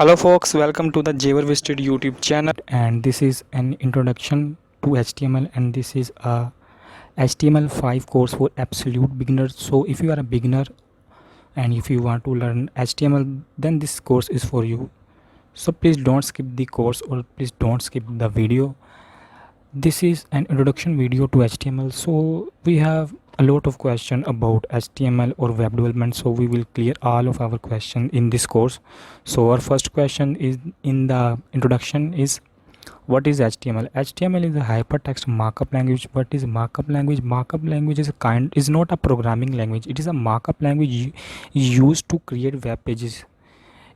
Hello folks, welcome to the Javer Visited YouTube channel, and this is an introduction to HTML, and this is a HTML5 course for absolute beginners. So if you are a beginner and if you want to learn HTML, then this course is for you. So please don't skip the course or please don't skip the video. This is an introduction video to HTML. So we have a lot of question about HTML or web development, so we will clear all of our question in this course. So our first question is in the introduction is, what is HTML? HTML is a hypertext markup language. What is markup language? Markup language is not a programming language. It is a markup language used to create web pages.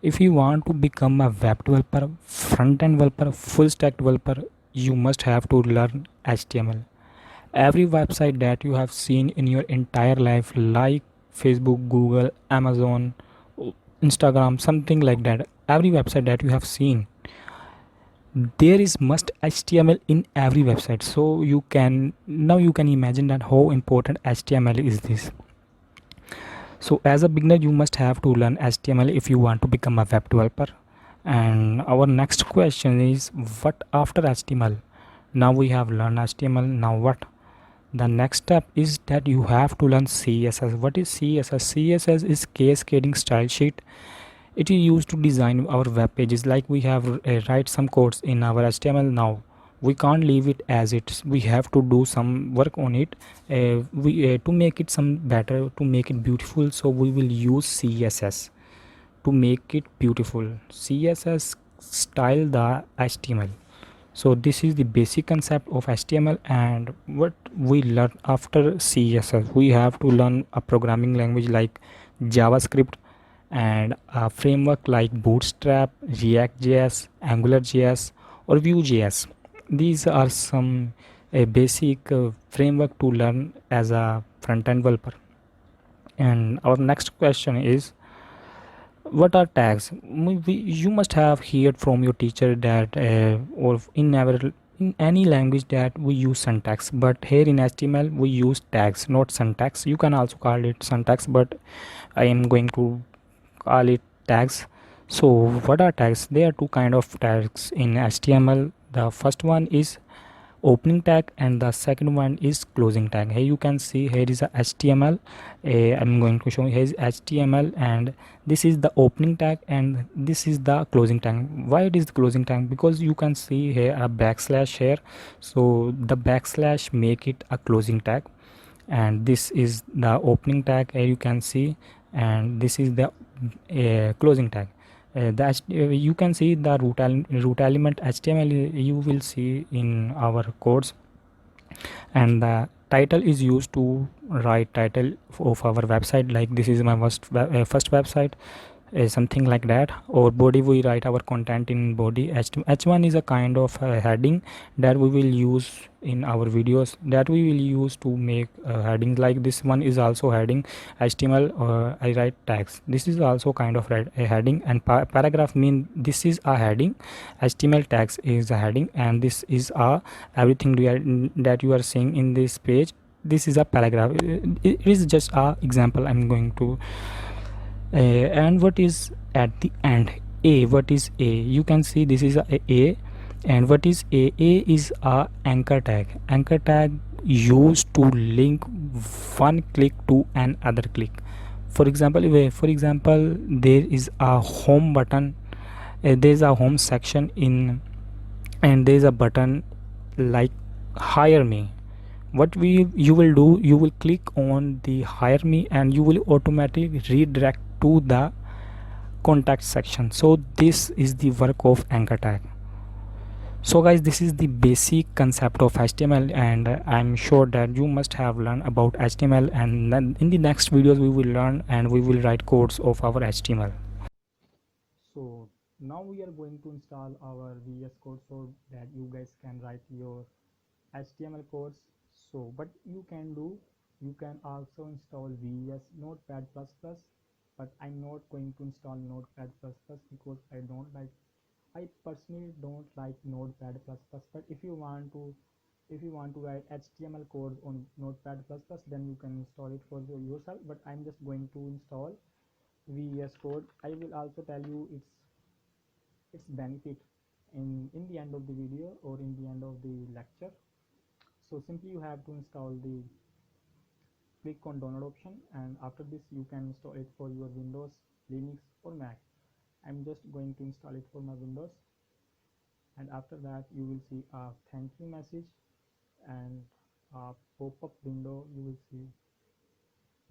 If you want to become a web developer, front end developer, full stack developer, you must have to learn HTML. Every website that you have seen in your entire life, like Facebook, Google, Amazon, Instagram, something like that, every website that you have seen, there is must HTML in every website. So you can imagine that how important HTML is this. So as a beginner, you must have to learn HTML if you want to become a web developer. And our next question is, what after HTML? Now we have learned HTML, now what? The next step is that you have to learn CSS. What is CSS? CSS is cascading style sheet. It is used to design our web pages. Like we have write some codes in our HTML. Now we can't leave it as it is. We have to do some work on it, we to make it some better, to make it beautiful. So we will use CSS to make it beautiful. CSS style the HTML. So this is the basic concept of HTML. And what we learn after CSS, we have to learn a programming language like JavaScript and a framework like Bootstrap, React.js, AngularJS, or Vue.js. These are some basic framework to learn as a front-end developer. And our next question is, what are tags? You must have heard from your teacher that or in any language that we use syntax, but here in HTML we use tags, not syntax. You can also call it syntax, but I am going to call it tags. So what are tags? There are two kind of tags in HTML. The first one is opening tag and the second one is closing tag. Here you can see, here is a HTML. I'm going to show you, here is HTML, and this is the opening tag and this is the closing tag. Why it is the closing tag? Because you can see here a backslash here, so the backslash make it a closing tag, and this is the opening tag, here you can see, and this is the closing tag. You can see the root element HTML you will see in our codes. And the title is used to write title of our website, like this is my first website, something like that. Or body, we write our content in body. H1 is a kind of heading that we will use in our videos, that we will use to make headings. Like this one is also heading. HTML, I write tags, this is also kind of a heading. And paragraph mean this is a heading. HTML tags is a heading, and this is a everything that you are seeing in this page, this is a paragraph. It is just a example I'm going to. And what is at the end? A. What is A? You can see this is a. And what is A? A is a anchor tag. Anchor tag used to link one click to another click. For example, there is a home button, there is a home section in, and there is a button like hire me. What you will do, you will click on the hire me and you will automatically redirect to the contact section. So this is the work of anchor tag. So guys, this is the basic concept of HTML, and I'm sure that you must have learned about HTML, and then in the next videos we will learn and we will write codes of our HTML. So now we are going to install our VS Code so that you guys can write your HTML codes. So but you can do, you can also install VS Notepad++, but I'm not going to install Notepad++ because I personally don't like Notepad++. But if you want to write HTML code on Notepad++, then you can install it for yourself. But I'm just going to install VS Code. I will also tell you its its benefit in the end of the video or in the end of the lecture. So simply you have to install the click on download option, and after this you can install it for your Windows, Linux or Mac. I'm just going to install it for my Windows, and after that you will see a thank you message and a pop-up window. You will see,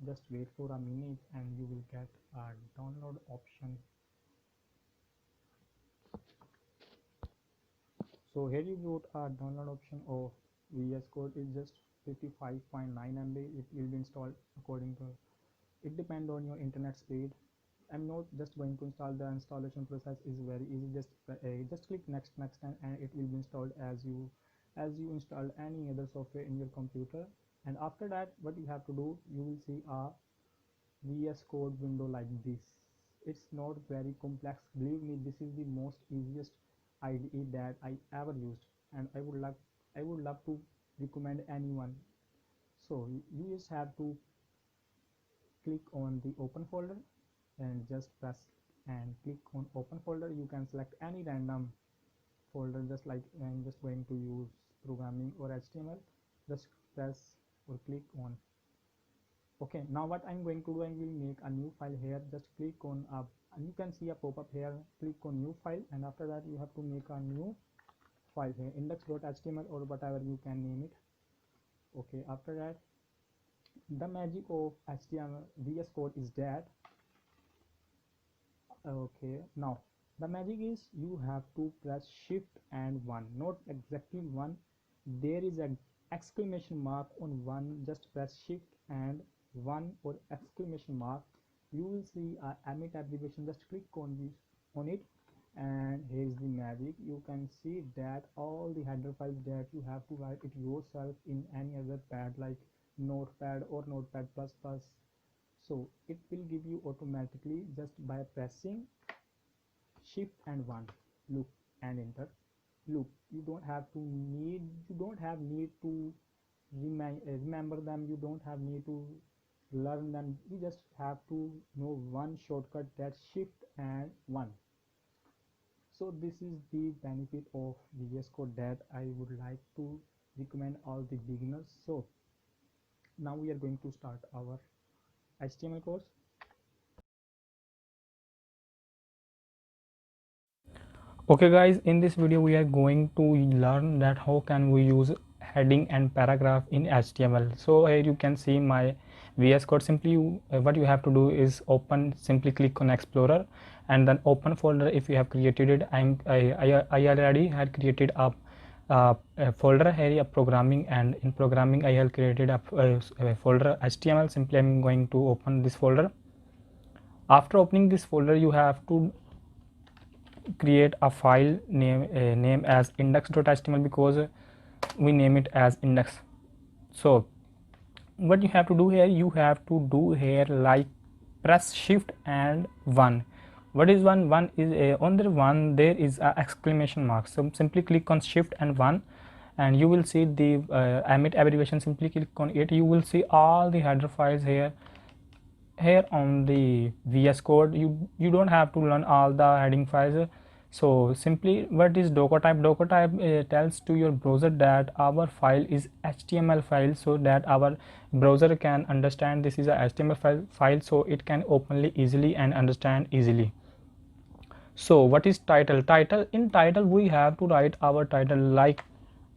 just wait for a minute and you will get a download option. So here you got a download option of VS Code. Is just 55.9 MB. It will be installed according to, it depends on your internet speed. I'm not just going to install. The installation process is very easy. Just click next and it will be installed as you install any other software in your computer. And after that, what you have to do, you will see a VS Code window like this. It's not very complex, believe me. This is the most easiest IDE that I ever used, and I would love to recommend anyone. So you just have to click on the open folder and just press and click on open folder. You can select any random folder, just like I'm just going to use programming or HTML. Just press or click on. Okay, now what I'm going to do, I will make a new file here. Just click on up and you can see a pop-up here. Click on new file, and after that you have to make a new file here, index.html or whatever you can name it. Okay, after that, the magic of HTML VS Code is that, okay, now the magic is you have to press shift and 1, not exactly 1. There is an exclamation mark on 1. Just press shift and 1 or exclamation mark. You will see a emit abbreviation. Just click on it, and here is the magic. You can see that all the header files that you have to write it yourself in any other pad like Notepad or Notepad++. So it will give you automatically just by pressing shift and 1. Look, and enter. Look, you don't have need to remember them. You don't have need to learn them. You just have to know one shortcut, that's shift and 1. So this is the benefit of VS Code that I would like to recommend all the beginners. So now we are going to start our HTML course. Okay guys, in this video we are going to learn that how can we use heading and paragraph in HTML. So here you can see my VS Code. Simply what you have to do is simply click on Explorer and then open folder. If you have created it, I already had created a folder here, a programming, and in programming I have created a folder HTML. Simply I'm going to open this folder. After opening this folder, you have to create a file name as index.html because we name it as index. So what you have to do here, like press shift and 1. What is 1? 1 is on the 1 there is a exclamation mark. So simply click on shift and 1 and you will see the emit abbreviation. Simply click on it. You will see all the header files here on the VS Code. You don't have to learn all the heading files. So simply, what is docker type tells to your browser that our file is HTML file, so that our browser can understand this is a HTML file, so it can openly easily and understand easily. So what is title? In title we have to write our title like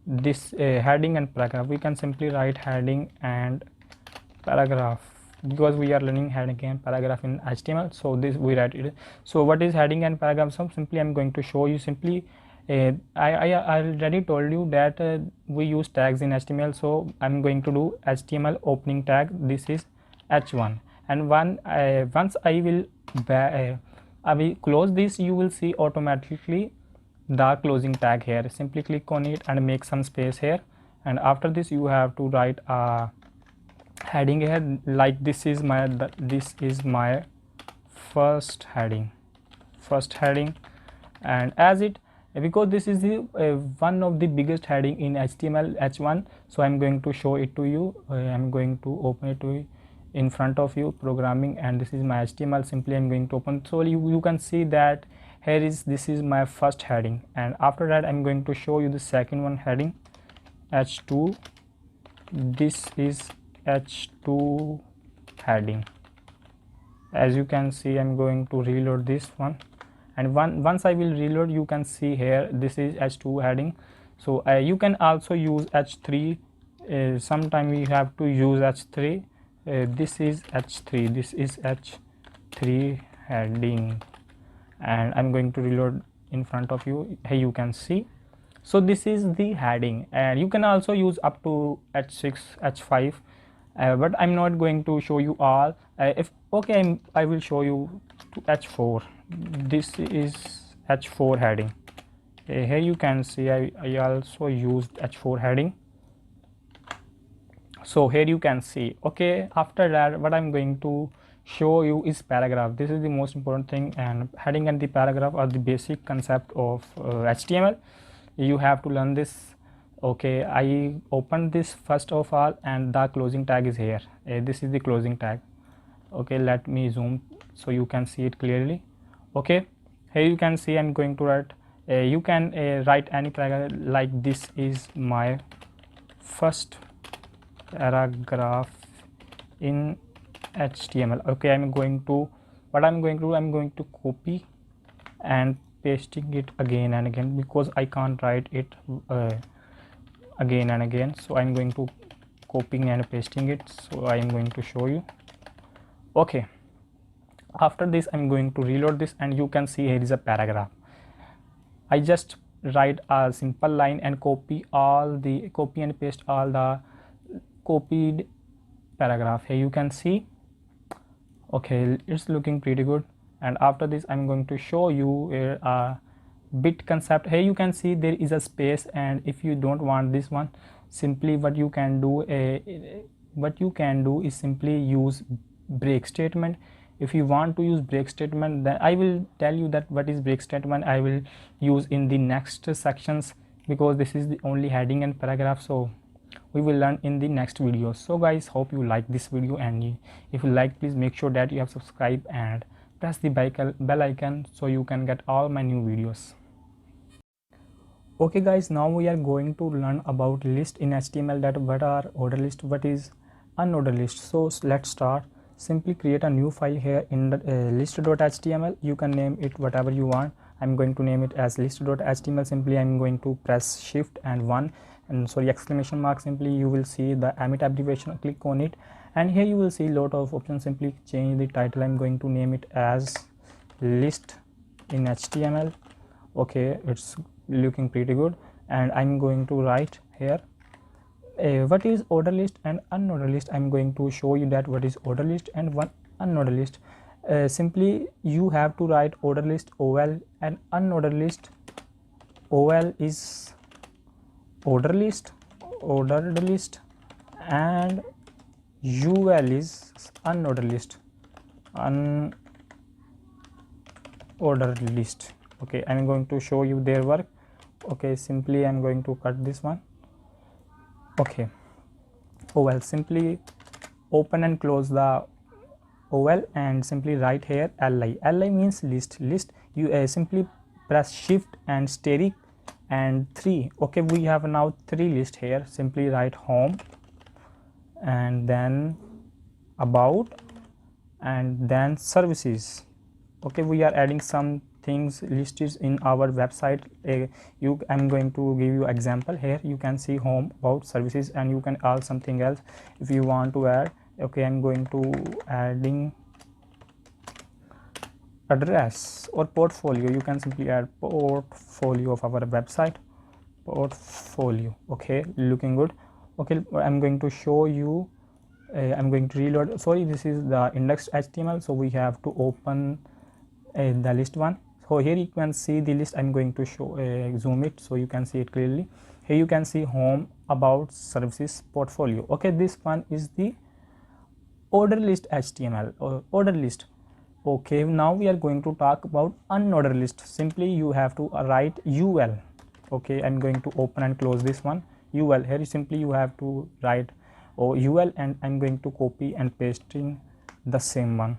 this, heading and paragraph. We can simply write heading and paragraph because we are learning heading and paragraph in HTML. So this we write it. So what is heading and paragraph? So simply I'm going to show you. Simply I already told you that we use tags in HTML. So I'm going to do HTML opening tag. This is h1, and once I will close this, you will see automatically the closing tag here. Simply click on it and make some space here, and after this you have to write a heading here like this is my first heading, and as it, because this is the one of the biggest heading in HTML, h1, so I'm going to show it to you. I'm going to open it to you in front of you, programming, and this is my HTML. Simply I'm going to open. So you can see that here is, this is my first heading, and after that I'm going to show you the second one heading, h2. This is h2 heading. As you can see, I'm going to reload this one, and once I will reload, you can see here this is h2 heading. So you can also use h3. Sometime we have to use h3. This is h3, this is h3 heading, and I'm going to reload in front of you. Here you can see, so this is the heading, and you can also use up to h6, h5, but I'm not going to show you all. If okay, I will show you to h4. This is h4 heading. Here you can see I also used h4 heading. So here you can see. Okay, after that what I'm going to show you is paragraph. This is the most important thing, and heading and the paragraph are the basic concept of HTML. You have to learn this. Okay, I opened this first of all, and the closing tag is here. This is the closing tag. Okay, let me zoom so you can see it clearly. Okay, here you can see I'm going to write, you can write any paragraph, like this is my first paragraph in HTML. Okay, I'm going to copy and pasting it again and again, because I can't write it again and again. So I'm going to copying and pasting it. So I'm going to show you. Okay, after this I'm going to reload this, and you can see here is a paragraph. I just write a simple line and copy and paste all the copied paragraph. Here you can see. Okay, it's looking pretty good. And after this I'm going to show you a bit concept. Here you can see there is a space, and if you don't want this one, simply what you can do is simply use break statement. If you want to use break statement, then I will tell you that what is break statement I will use in the next sections, because this is the only heading and paragraph, so we will learn in the next video. So guys, hope you like this video, and if you like, please make sure that you have subscribed and press the bell icon so you can get all my new videos. Okay guys, now we are going to learn about list in HTML, that what are order list, what is unordered list. So let's start. Simply create a new file here in the list.html. You can name it whatever you want. I'm going to name it as list.html. Simply I'm going to press shift and exclamation mark. Simply you will see the emit abbreviation, click on it, and here you will see lot of options. Simply change the title. I'm going to name it as list in HTML. Okay, it's looking pretty good, and I'm going to write here what is order list and unordered list. I'm going to show you that what is order list and one unordered list. Simply you have to write order list OL, and unordered list OL is ordered list, and UL is unordered list, Okay, I'm going to show you their work. Okay, simply I'm going to cut this one. Okay, OL, simply open and close the OL, and simply write here LI. LI means list. You simply press shift and steric and 3. Okay, we have now 3 lists here. Simply write home, and then about, and then services. Okay, we are adding some things listed in our website. I'm going to give you example. Here you can see home, about, services, and you can add something else if you want to add. Okay, I'm going to adding address or portfolio. You can simply add portfolio of our website, portfolio. Okay, looking good. Okay, I'm going to show you, I'm going to reload. Sorry, this is the index HTML, so we have to open the list one. So here you can see the list. I'm going to show zoom it so you can see it clearly. Here you can see home, about, services, portfolio. Okay, this one is the order list HTML or order list. Okay, now we are going to talk about unordered list. Simply you have to write UL. Okay, I'm going to open and close this one. UL, here simply you have to write UL, and I'm going to copy and paste in the same one.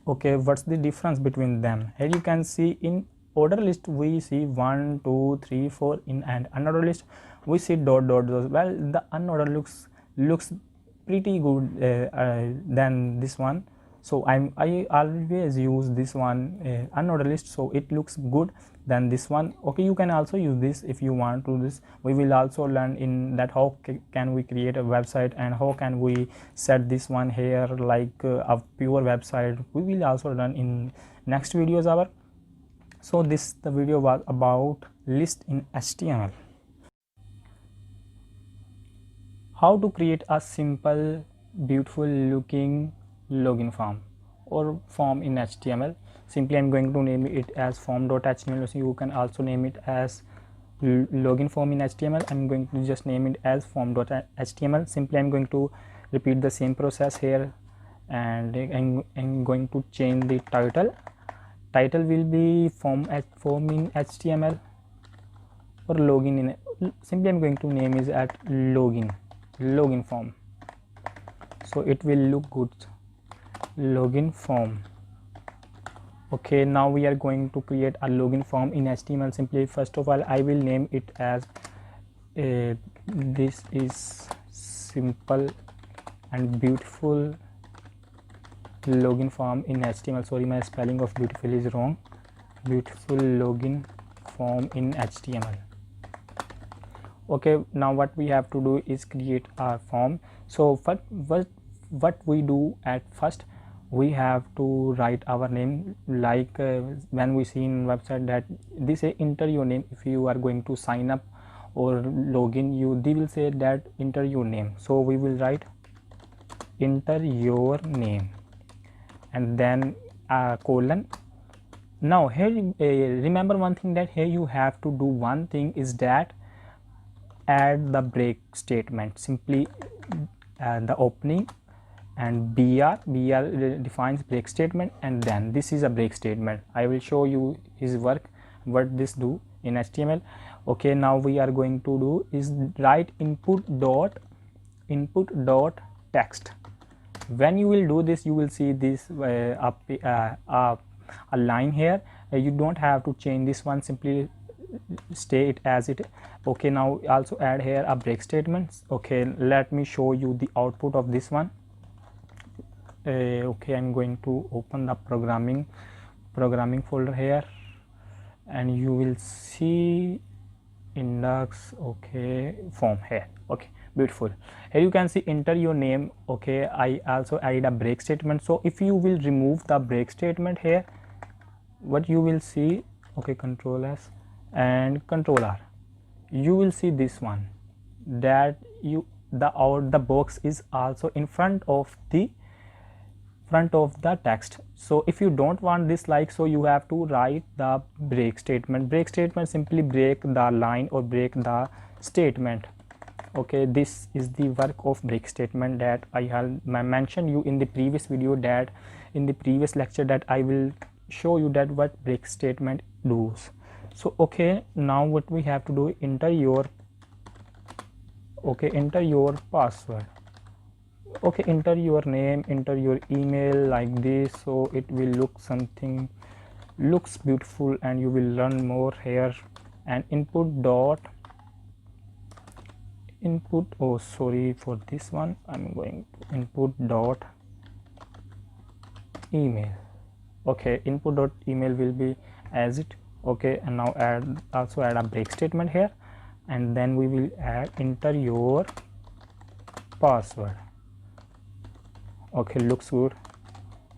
Okay, what's the difference between them? Here you can see in order list we see 1 2 3 4, in and unordered list we see dot dot dot. Well, the unordered looks pretty good than this one, so I always use this one unordered list, so it looks good than this one. Okay, you can also use this if you want to this. We will also learn in that how can we create a website and how can we set this one here like a pure website. We will also learn in next videos our. So this the video was about list in HTML. How to create a simple beautiful looking login form or form in HTML. Simply I'm going to name it as form.html, so you can also name it as login form in HTML. I'm going to just name it as form.html. Simply I'm going to repeat the same process here, and I'm going to change the title will be form in HTML or login in. Simply I'm going to name is at login form, so it will look good, login form. Okay, now we are going to create a login form in HTML. Simply first of all I will name it as this is simple and beautiful login form in HTML. Sorry, my spelling of beautiful is wrong. Beautiful login form in HTML. Okay, now what we have to do is create our form. So what we do at first, we have to write our name, like when we see in website that they say enter your name. If you are going to sign up or login, they will say that enter your name. So we will write enter your name and then colon. Now here remember one thing, that here you have to do one thing is that add the break statement. Simply the opening and br defines break statement, and then this is a break statement. I will show you his work what this do in HTML. Okay, now we are going to do is write input dot text. When you will do this, you will see this a line here. You don't have to change this one, simply stay it as it. Okay, now also add here a break statement. Okay, let me show you the output of this one. Okay, I'm going to open the programming folder here, and you will see index. Okay, form here. Okay, beautiful. Here you can see enter your name. Okay, I also added a break statement. So if you will remove the break statement here, what you will see, okay, Control S and Control R, you will see this one, that the box is also in front of the text. So if you don't want this, like, so you have to write the break statement. Simply break the line or break the statement. Okay, this is the work of break statement that I have mentioned you in the previous video, that in the previous lecture, that I will show you that what break statement does. So okay, now what we have to do, enter your password. Okay, enter your name, enter your email like this, so it will look something looks beautiful, and you will learn more here. And oh sorry for this one, I'm going to input dot email. Okay, input dot email will be as it. Okay, and now also add a break statement here, and then we will add enter your password. Okay, looks good.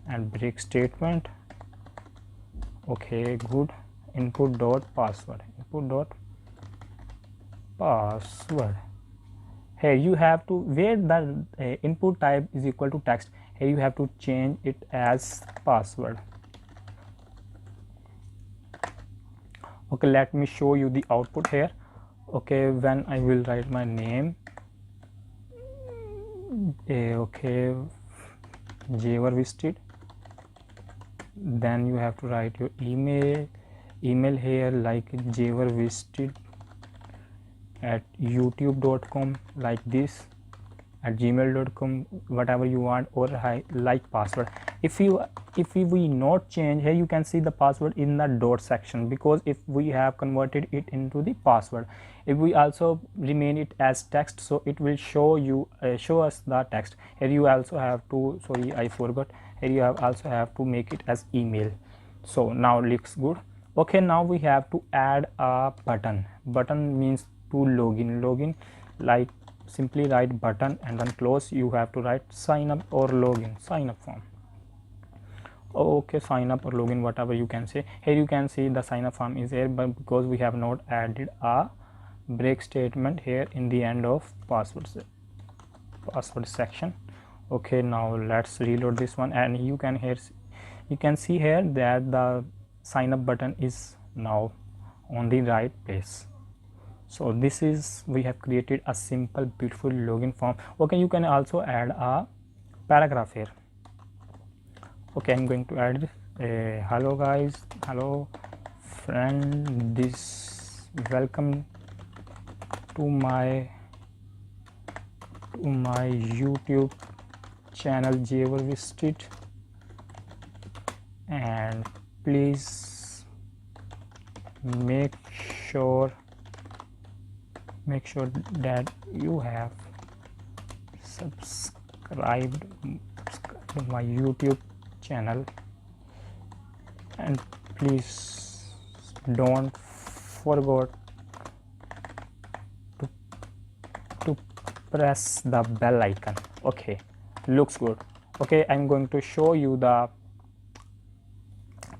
And break statement. Okay, good. Input dot password. Here you have to, where the input type is equal to text, here you have to change it as password. Okay, let me show you the output here. Okay, when I will write my name, okay, Javer Visted, then you have to write your email here, like javervisted@youtube.com, like this, gmail.com, whatever you want, or like password. If we not change here, you can see the password in the dot section, because if we have converted it into the password, if we also remain it as text, so it will show us the text. Here you also have to, sorry I forgot, here you also have to make it as email. So now looks good. Okay, now we have to add a button means to login, like simply write button and then close. You have to write sign up or login, sign up form. Okay, sign up or login, whatever you can say. Here you can see the sign up form is here, but because we have not added a break statement here in the end of password section. Okay, now let's reload this one, and you can see here that the sign up button is now on the right place. So this is, we have created a simple beautiful login form. Okay, you can also add a paragraph here. Okay, I'm going to add hello guys, hello friend, this welcome to my YouTube channel JaverWisted, and please make sure that you have subscribed to my YouTube channel, and please don't forget to press the bell icon. Okay, looks good. Okay, I'm going to show you the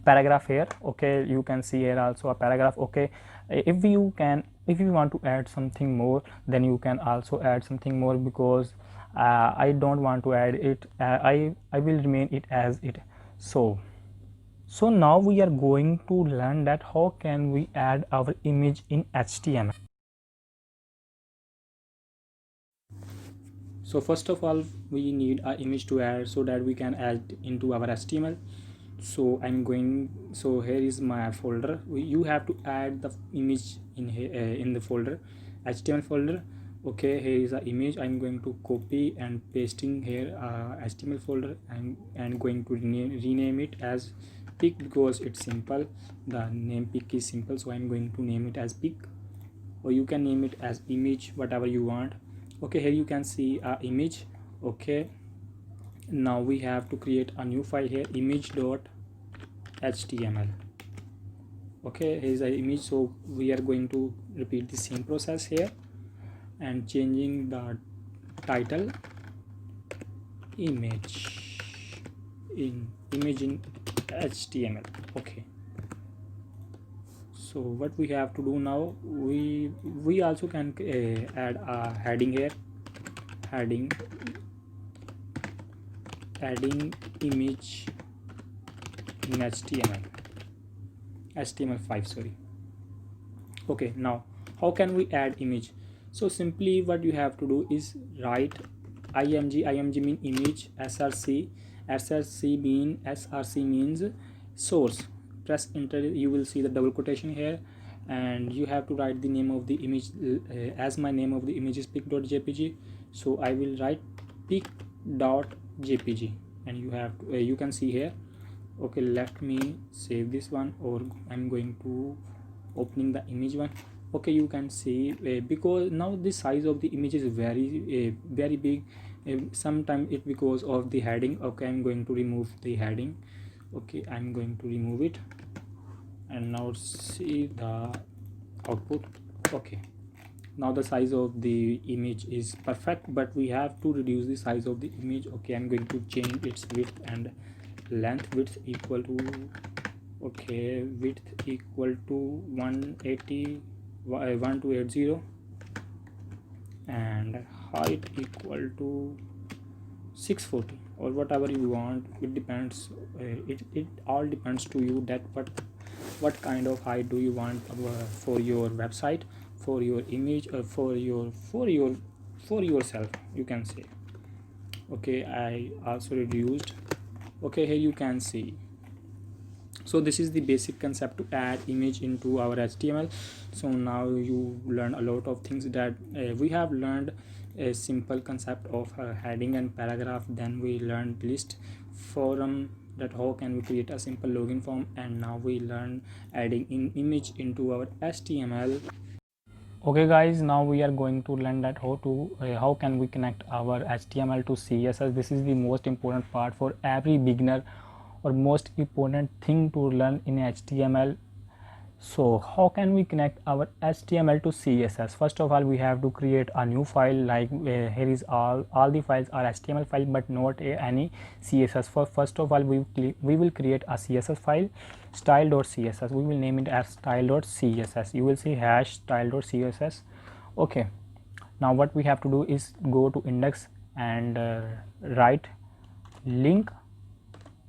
paragraph here. Okay, you can see here also a paragraph. Okay, if you want to add something more, then you can also add something more, because I don't want to add it. I will remain it as it. So now we are going to learn that how can we add our image in HTML. So first of all, we need an image to add so that we can add into our HTML. So here is my folder. You have to add the image in here, in the folder, HTML folder. Okay, here is the image. I'm going to copy and pasting here HTML folder, and going to rename it as pic, because it's simple. The name pic is simple, so I'm going to name it as pic, or you can name it as image, whatever you want. Okay, here you can see image. Okay, now we have to create a new file here, image.html. okay, here is the image. So we are going to repeat the same process here, and changing the title image in HTML. Okay, so what we have to do now, we also can add a heading here, adding image in HTML5, sorry. Okay, now how can we add image? So simply what you have to do is write img mean image, src means source. Press enter, you will see the double quotation here, and you have to write the name of the image. As my name of the image is pic.jpg, so I will write pic.jpg, and you have to, you can see here. Okay, let me save this one, or I'm going to opening the image one. Okay, you can see because now the size of the image is very big. Sometimes it because of the heading. Okay, I'm going to remove the heading. Okay, I'm going to remove it, and now see the output. Okay, now the size of the image is perfect, but we have to reduce the size of the image. Okay, I'm going to change its width and length. Width equal to, okay, width equal to 1280, and height equal to 640, or whatever you want. It depends, it all depends to you, that what kind of height do you want for your website, for your image, or for yourself, you can say. Okay, I also reduced. Okay, here you can see. So this is the basic concept to add image into our HTML. So now you learn a lot of things that we have learned a simple concept of heading and paragraph. Then we learned list form, that how can we create a simple login form, and now we learn adding in image into our HTML. Okay guys, now we are going to learn that how can we connect our HTML to CSS. This is the most important part for every beginner, or most important thing to learn in HTML. So how can we connect our HTML to CSS? First of all, we have to create a new file. Like here is all the files are HTML file, but not any CSS. First of all, we will create a CSS file, style.css. we will name it as style.css. you will see hash style.css. okay, now what we have to do is go to index and write link.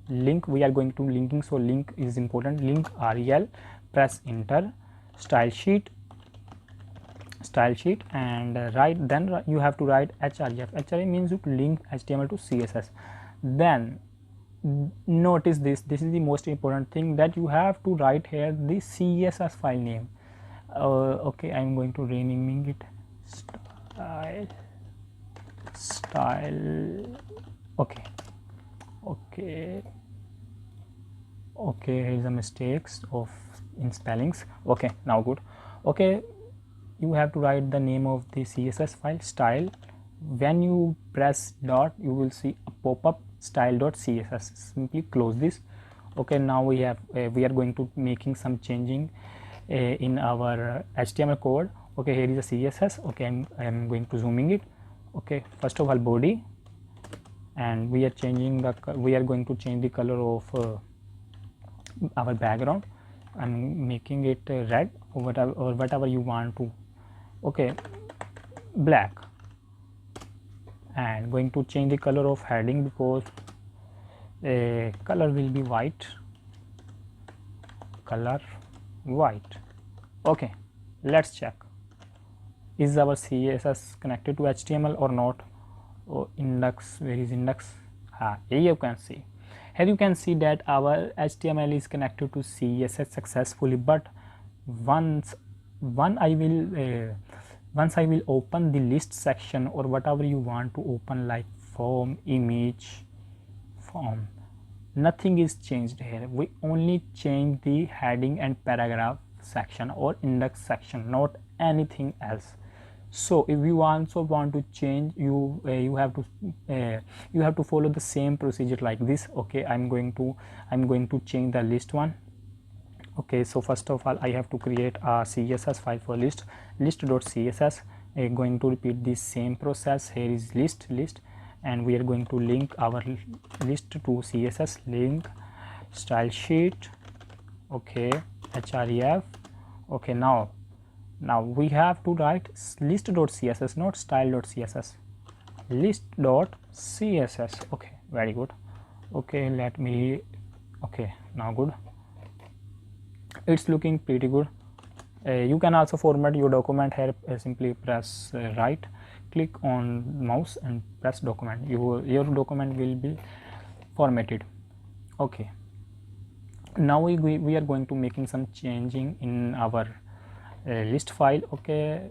We are going to linking, so link is important. Link rel, press enter, style sheet, and write. Then you have to write href. href means to link HTML to CSS. Then notice this is the most important thing, that you have to write here the CSS file name. Okay, I'm going to renaming it style. Okay, here's the mistakes of in spellings. Okay, now good. Okay, you have to write the name of the CSS file, style. When you press dot, you will see a pop-up style.css. simply close this. Okay, now we are going to making some changing in our HTML code. Okay, here is a CSS. okay, I'm going to zooming it. Okay, first of all, body, and we are changing we are going to change the color of our background. I'm making it red, or whatever you want to. Okay, black, and going to change the color of heading, because color will be white. Okay, let's check, is our CSS connected to HTML or not. Index, where is index? Here you can see. Here you can see that our HTML is connected to CSS successfully, but once I will open the list section, or whatever you want to open, like form, image, form, nothing is changed here. We only change the heading and paragraph section or index section, not anything else. So if you also want to change, you have to follow the same procedure like this. Okay, I'm going to change the list one. Okay, so first of all, I have to create a CSS file for list.css. Going to repeat the same process. Here is list, and we are going to link our list to CSS. Link style sheet. Okay, href. Okay, now we have to write list.css, not style.css. list.css. okay, very good. Okay, let me. Okay, now good, it's looking pretty good. You can also format your document here. Simply press right click on mouse and press document. Your document will be formatted. Okay, now we are going to making some changing in our list file. Okay,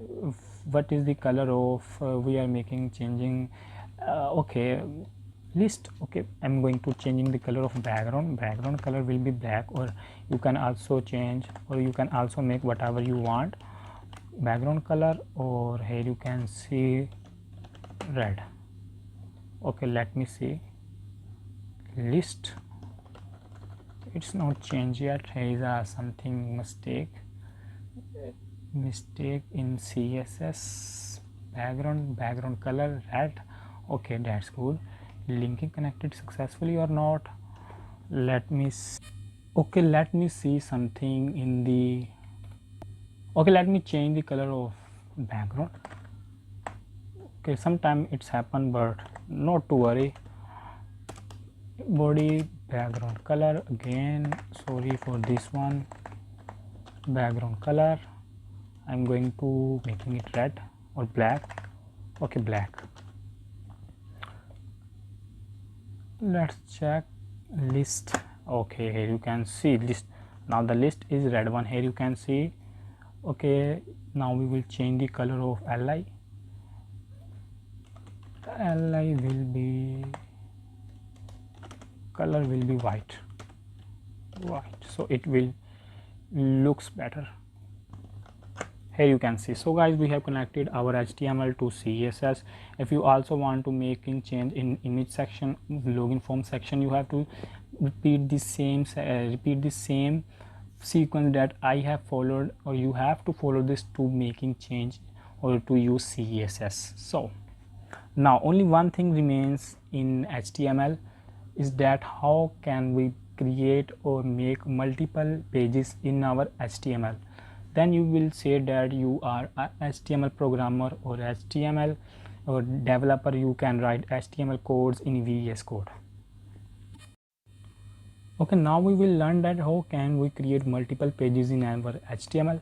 what is the color of we are making changing? Okay, list. Okay, I'm going to changing the color of background color will be black, or you can also change, or you can also make whatever you want background color, or here you can see red. Okay, let me see list. It's not changed yet. Here is something mistake in CSS. background color red. Okay, that's good. Linking connected successfully or not? Let me see. Okay, let me see something in the. Okay, let me change the color of background. Okay, sometime it's happened, but not to worry. Body background color again, sorry for this one. Background color, I'm going to making it red or black. Okay, black. Let's check list. Okay, here you can see list. Now the list is red one. Here you can see. Okay, now we will change the color of li. li will be, color will be white, so it will looks better. Here you can see. So guys, we have connected our HTML to CSS. If you also want to making change in image section, login form section, you have to repeat the same sequence that I have followed, or you have to follow this to making change or to use CSS. So now only one thing remains in HTML, is that how can we create or make multiple pages in our HTML. Then you will say that you are a HTML programmer or HTML or developer, you can write HTML codes in VS Code. Okay, now we will learn that how can we create multiple pages in our HTML.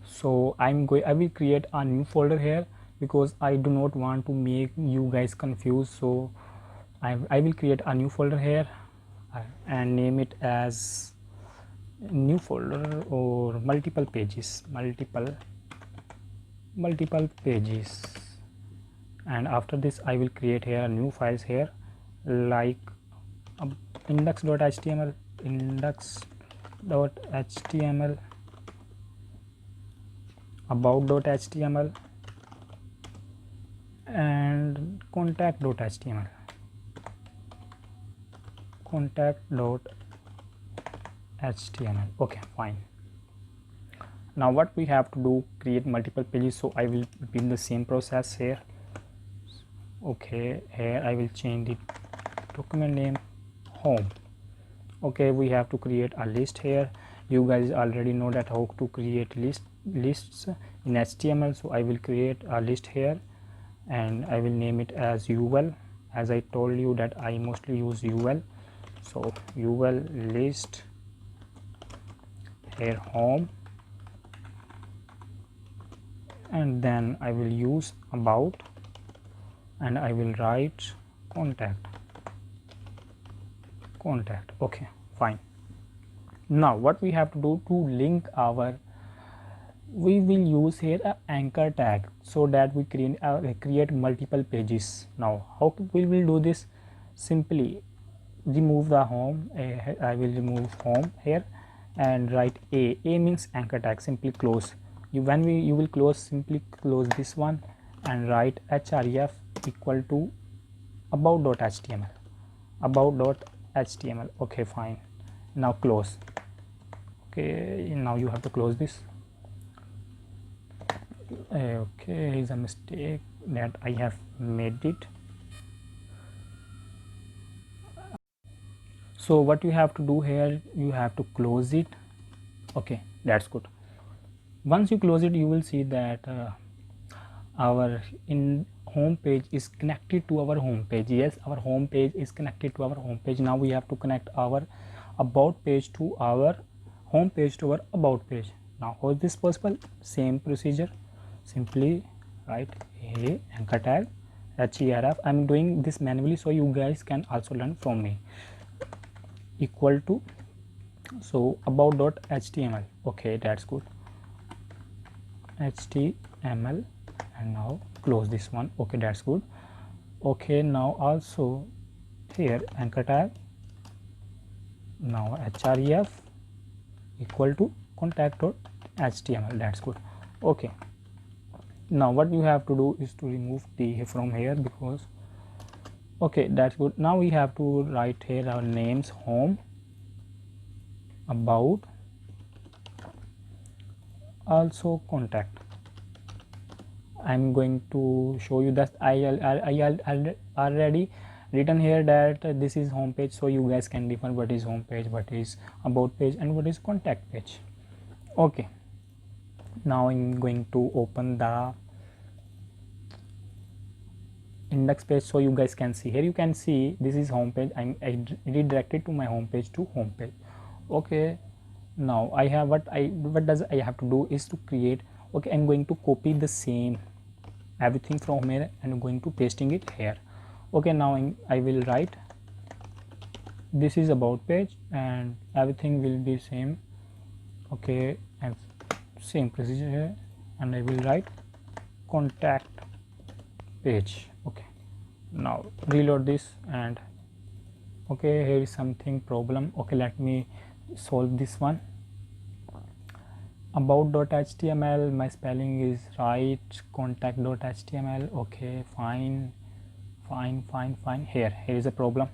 So I will create a new folder here, because I do not want to make you guys confused. So I will create a new folder here and name it as new folder or multiple pages, and after this I will create here new files here, like index.html, about.html, and contact.html. Okay, fine. Now what we have to do, create multiple pages. So I will repeat the same process here. Okay, here I will change the document name home. Okay, we have to create a list here. You guys already know that how to create lists in HTML. So I will create a list here and I will name it as UL, as I told you that I mostly use UL. So UL list, here home, and then I will use about, and I will write contact. Okay, fine. Now what we have to do to link our, we will use here a anchor tag, so that we create multiple pages. Now how we will do this? Simply remove the home. I will remove home here and write a means anchor tag. Simply close. You will close, simply close this one and write href equal to about.html. Okay, fine. Now close. Okay, now you have to close this. Okay, is a mistake that I have made it. So what you have to do here, you have to close it. Okay, that's good. Once you close it, you will see that our home page is connected to our home page. Yes, our home page is connected to our home page. Now we have to connect our about page to our home page to our about page. Now how is this possible? Same procedure. Simply write a anchor tag href. I'm doing this manually, so you guys can also learn from me. Equal to, so about.html. Okay, that's good. HTML, and now close this one. Okay, that's good. Okay, now also here anchor tag, now href equal to contact.html. That's good. Okay, now what you have to do is to remove the from here, because okay, that's good. Now we have to write here our names, home, about, also contact. I'm going to show you that I already written here that this is home page, so you guys can define what is home page, what is about page, and what is contact page. Okay, now I'm going to open the index page, so you guys can see. Here you can see this is home page. I redirected to my home page to home page. Okay, now I have what does I have to do is to create. Okay, I'm going to copy the same everything from here and I'm going to pasting it here. Okay, now I will write this is about page and everything will be same. Okay, and same procedure here, and I will write contact page. Okay, Now reload this, and okay, here is something problem. Okay, let me solve this one. About.html, my spelling is right. Contact.html, okay, fine. Here is a problem.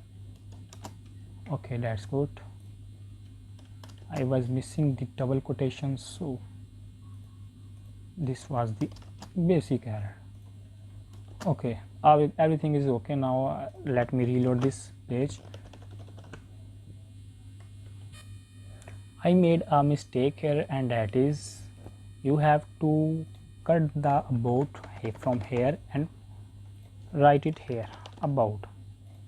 Okay, that's good. I was missing the double quotations, so this was the basic error. Okay, everything is okay now. Let me reload this page. I made a mistake here, and that is you have to cut the about from here and write it here, about.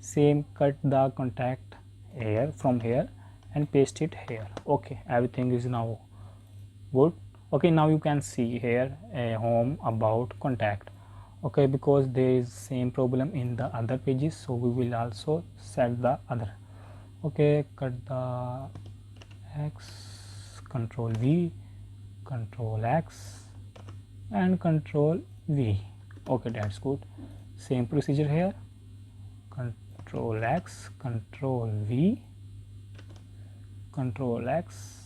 Same, cut the contact here from here and paste it here. Okay, everything is now good. Okay, now you can see here a home, about, contact. Okay, because there is same problem in the other pages, so we will also set the other. Okay, cut the X, control V, control X and control V. Okay, that's good. Same procedure here, control X, control V, control X,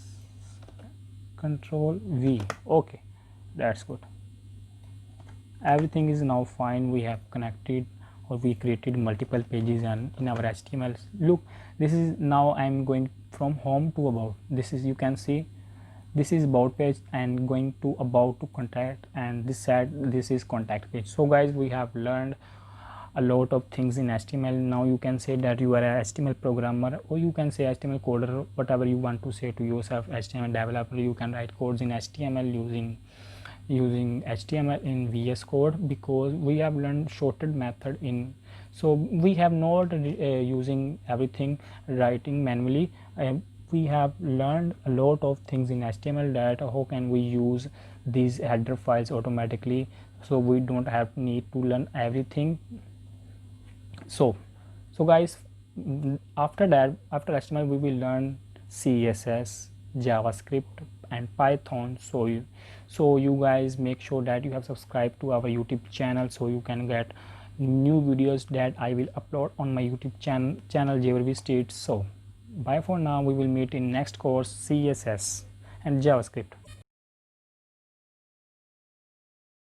control V. Okay, that's good. Everything is now fine. We have connected, or we created multiple pages and in our HTML. Look, this is now I'm going from home to about. This is, you can see, this is about page and going to about to contact, and this is contact page. So guys, we have learned a lot of things in HTML. Now you can say that you are a HTML programmer, or you can say HTML coder, whatever you want to say to yourself. HTML developer, you can write codes in HTML using HTML in VS Code, because we have learned shorted method in, so we have not using everything writing manually. We have learned a lot of things in HTML, that how can we use these header files automatically, so we don't have need to learn everything. So guys, after that, after HTML, we will learn CSS, JavaScript and Python. So you guys make sure that you have subscribed to our YouTube channel, so you can get new videos that I will upload on my YouTube channel JWState. So bye for now. We will meet in next course, CSS and JavaScript.